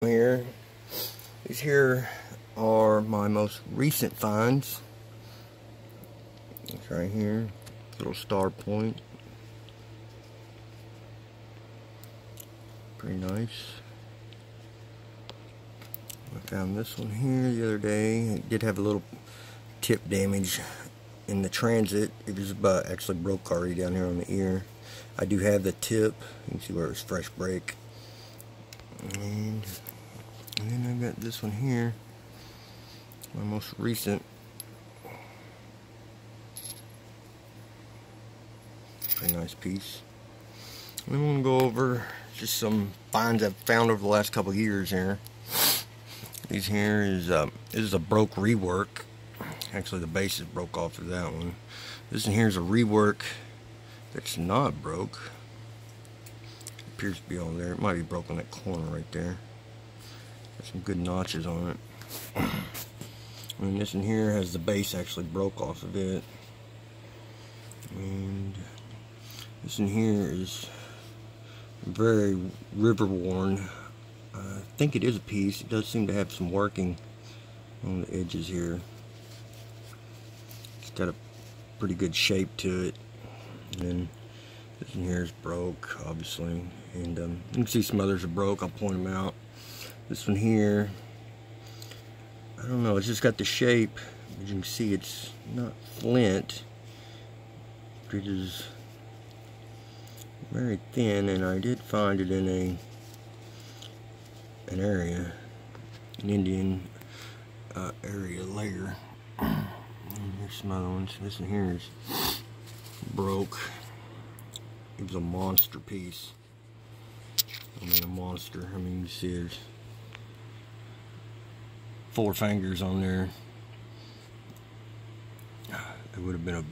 Here, these here are my most recent finds. It's right here, little star point. Pretty nice. I found this one here the other day. It did have a little tip damage in the transit. It was actually broke already down here on the ear. I do have the tip. You can see where it was fresh break. And then I've got this one here, my most recent. Pretty nice piece. And I'm going to go over just some finds I've found over the last couple of years here. These here is this is a broke rework. Actually, the base is broke off of that one. This one here is a rework that's not broke. It appears to be all there. It might be broke on that corner right there. Got some good notches on it. And this one here has the base actually broke off of it. And this one here is very river worn. I think it is a piece. It does seem to have some working on the edges here. It's got a pretty good shape to it. And then this one here is broke, obviously. And you can see some others are broke. I'll point them out. This one here, I don't know, it's just got the shape. As you can see, it's not flint. It is very thin, and I did find it in an area, an Indian area layer. And here's some other ones. This one here is broke. It was a monster piece. I mean, a monster. I mean, you see there's 4 fingers on there. It would have been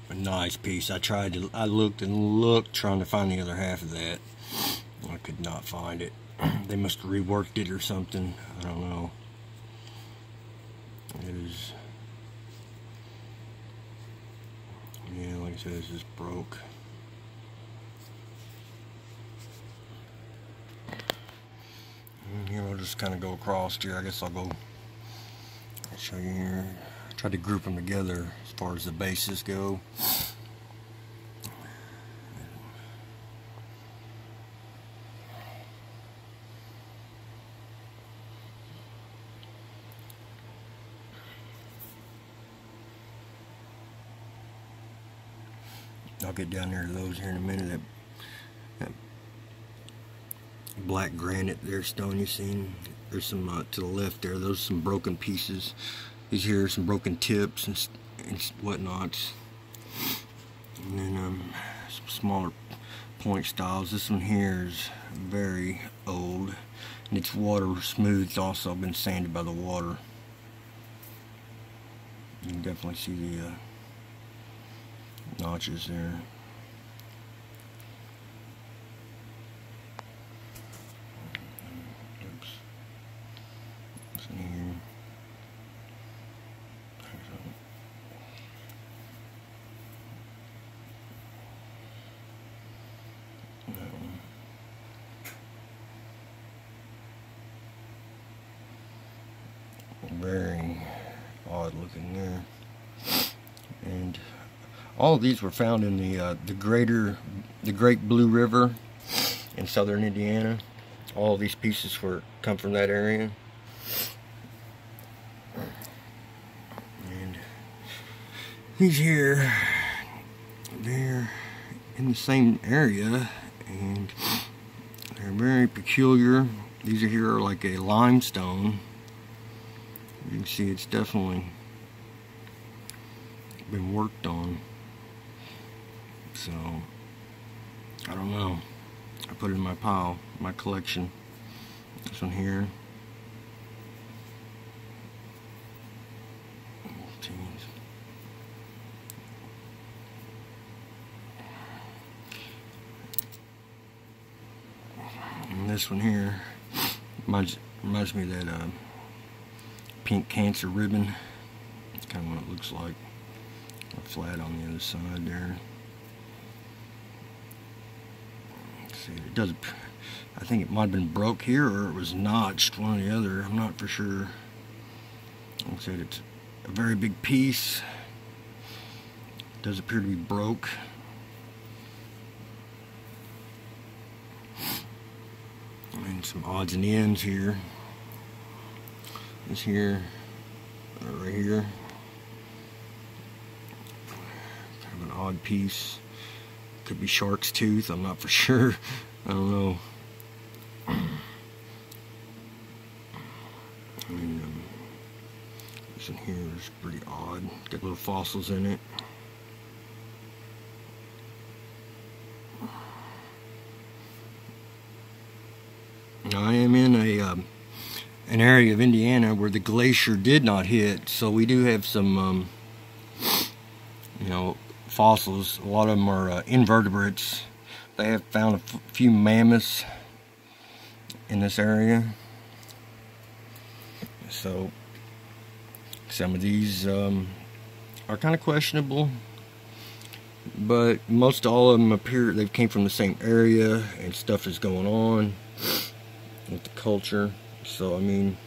a nice piece. I looked and looked trying to find the other half of that. I could not find it. They must have reworked it or something. I don't know. It is, yeah, like I said, this is broke. And here we'll just kind of go across here. I guess I'll show you here. I tried to group them together as far as the bases go. I'll get down there to those here in a minute. That black granite there, stone you seen. There's some to the left there. Those are some broken pieces. These here are some broken tips and whatnots. And then some smaller point styles. This one here is very old, and it's water smoothed. Also been sanded by the water. You can definitely see the notches there. Oops. This one here. That one. Very odd looking there. And all of these were found in the Great Blue River in southern Indiana. All of these pieces come from that area. And these here, they're in the same area, and they're very peculiar. These here are like a limestone. You can see it's definitely been worked on. So, I don't know. I put it in my pile, my collection. This one here. And this one here reminds me of that pink cancer ribbon. That's kind of what it looks like. Flat on the other side there. See, it does I think it might have been broke here or it was notched, one or the other. I'm not for sure. Like I said, it's a very big piece. It does appear to be broke. And some odds and ends here. This here, right here. Kind of an odd piece. Could be shark's tooth, I'm not for sure. I don't know. This one here is pretty odd. Got little fossils in it. Now, I am in an area of Indiana where the glacier did not hit, so we do have some you know, fossils. A lot of them are invertebrates. They have found a few mammoths in this area. So some of these are kind of questionable, but most all of them appear they came from the same area and stuff is going on with the culture. So I mean,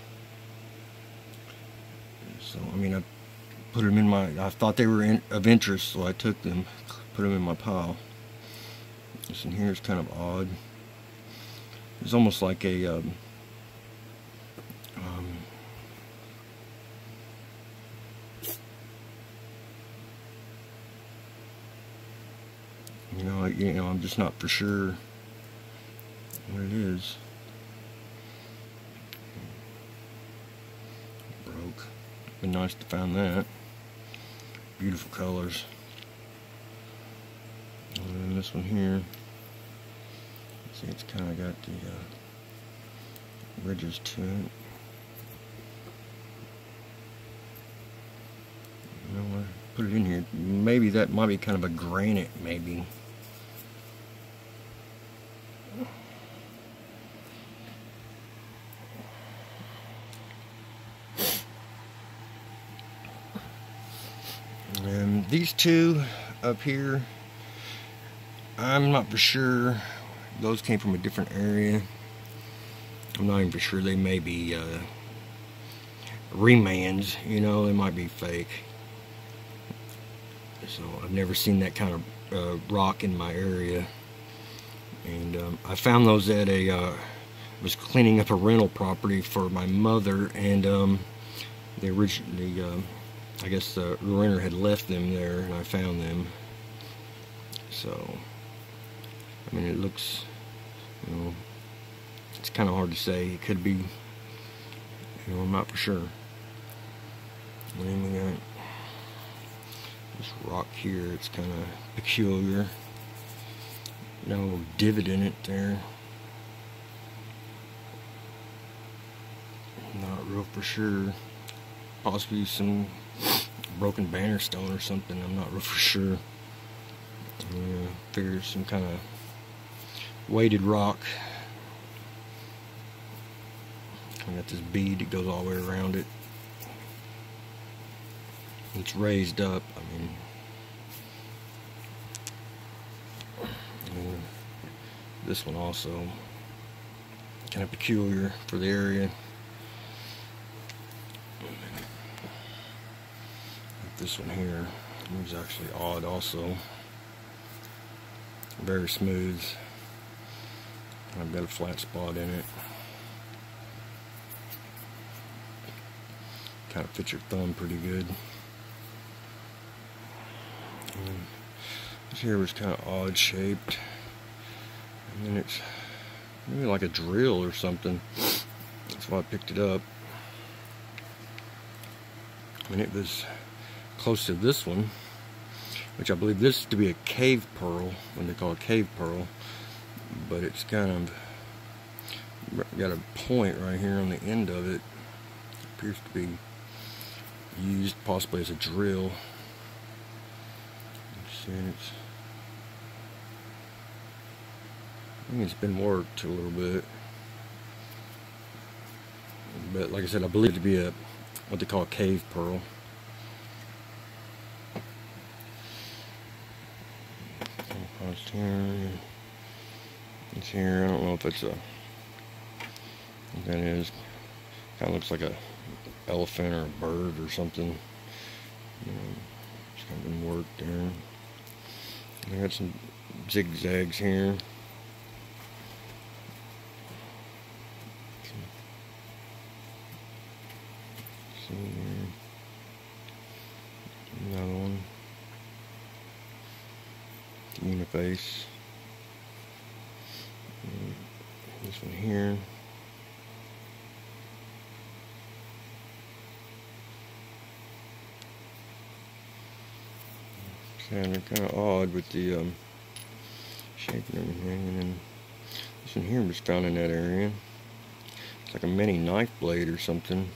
I put them in my, I thought they were of interest, so I took them, put them in my pile. This in here is kind of odd. It's almost like a you know, I'm just not for sure what it is. Broke. Been nice to find that. Beautiful colors. And then this one here. See, it's kind of got the ridges to it. You know, I put it in here. Maybe that might be kind of a granite, maybe. And these two up here, I'm not for sure. Those came from a different area. I'm not even for sure. They may be remands, you know, they might be fake. So I've never seen that kind of rock in my area. And I found those at a, was cleaning up a rental property for my mother, and they originally, I guess the renter had left them there, and I found them. So, I mean, it looks, you know, it's kind of hard to say. It could be, you know, I'm not for sure. And then we got this rock here. It's kind of peculiar. No divot in it there. Not real for sure. Possibly some broken banner stone or something. I'm not real for sure. Figure some kind of weighted rock. I got this bead that goes all the way around it. It's raised up. I mean, this one also kind of peculiar for the area. This one here is actually odd also. Very smooth. I've got a flat spot in it. Kind of fits your thumb pretty good. And this here was kind of odd shaped. And then it's maybe like a drill or something. That's why I picked it up. And it was close to this one, which I believe this to be a cave pearl, when they call it cave pearl, but it's kind of got a point right here on the end of it. Appears to be used possibly as a drill. See, I think it's been worked a little bit, but like I said, I believe it to be a what they call a cave pearl. This here, I don't know if it's what that is. Kind of looks like a elephant or a bird or something. It's kind of been worked there. I got some zigzags here. See here. Another one. Uniface. This one here. And they're kind of odd with the shape and everything. And then this one here was found in that area. It's like a mini knife blade or something.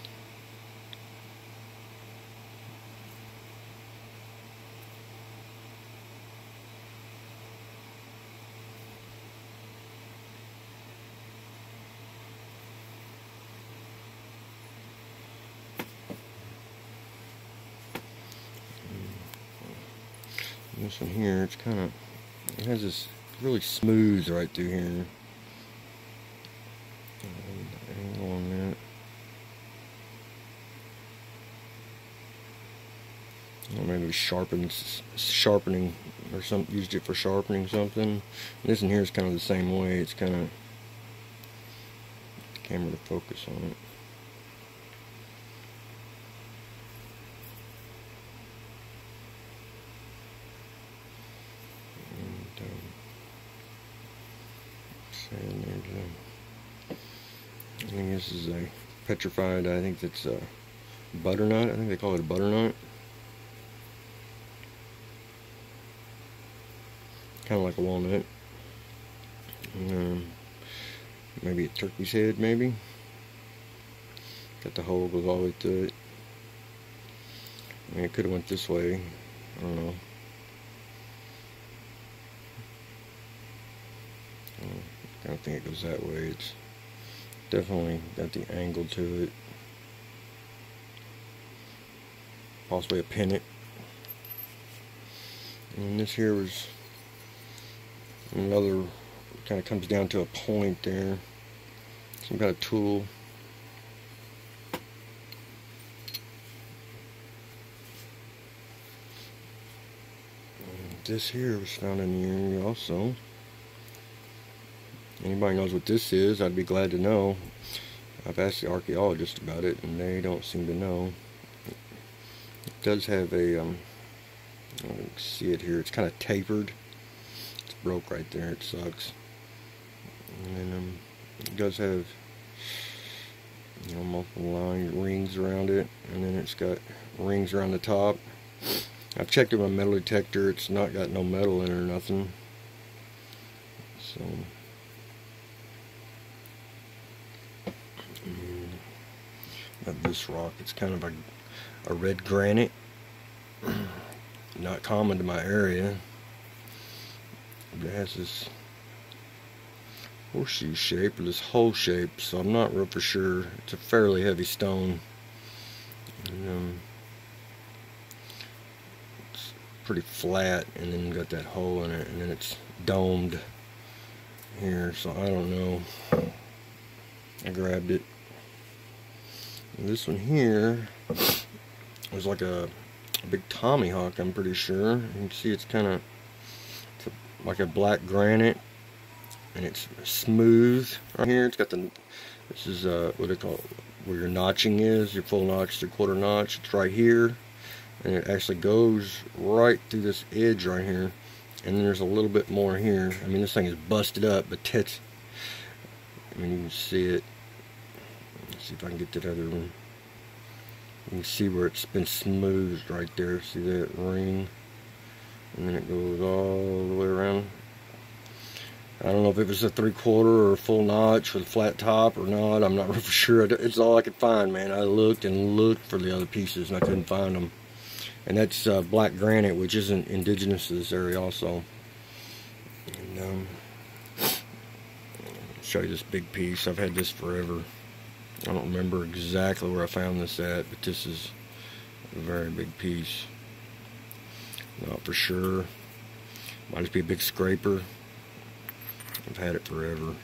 This one here, it's kind of, it has this really smooth right through here. Angle on that. Or maybe sharpening or something, used it for sharpening something. This one here is kind of the same way. It's kind of camera to focus on it. I think this is a petrified, I think that's a butternut. I think they call it a butternut. Kind of like a walnut. Maybe a turkey's head, maybe. Got the hole, goes all the way through it. I mean, it could have went this way. I don't know. I don't think it goes that way. It's definitely got the angle to it. Possibly a pennant. And this here was another, kind of comes down to a point there. Some kind of tool. And this here was found in the area also. Anybody knows what this is, I'd be glad to know. I've asked the archaeologist about it, and they don't seem to know. It does have a, I don't see it here, it's kind of tapered. It's broke right there, it sucks. And then it does have, you know, multiple rings around it, and then it's got rings around the top. I've checked it with a metal detector, it's not got no metal in it or nothing. So... this rock, it's kind of a red granite, not common to my area, but it has this horseshoe shape or this hole shape, so I'm not real for sure. It's a fairly heavy stone, and it's pretty flat, and then got that hole in it, and then it's domed here, so I don't know. I grabbed it. This one here was like a big Tommy hawk, I'm pretty sure. You can see it's kind of like a black granite, and it's smooth. Right here, it's got the, this is what they call it, where your notching is, your full notch, 3/4 notch. It's right here, and it actually goes right through this edge right here. And then there's a little bit more here. I mean, this thing is busted up, but that's, I mean, you can see it. Let's see if I can get that other one. You can see where it's been smoothed right there. See that ring? And then it goes all the way around. I don't know if it was a 3/4 or a full notch with a flat top or not. I'm not real for sure. It's all I could find, man. I looked and looked for the other pieces, and I couldn't find them. And that's black granite, which isn't indigenous to this area also. And I'll show you this big piece. I've had this forever. I don't remember exactly where I found this at, but this is a very big piece. Not for sure. Might just be a big scraper. I've had it forever.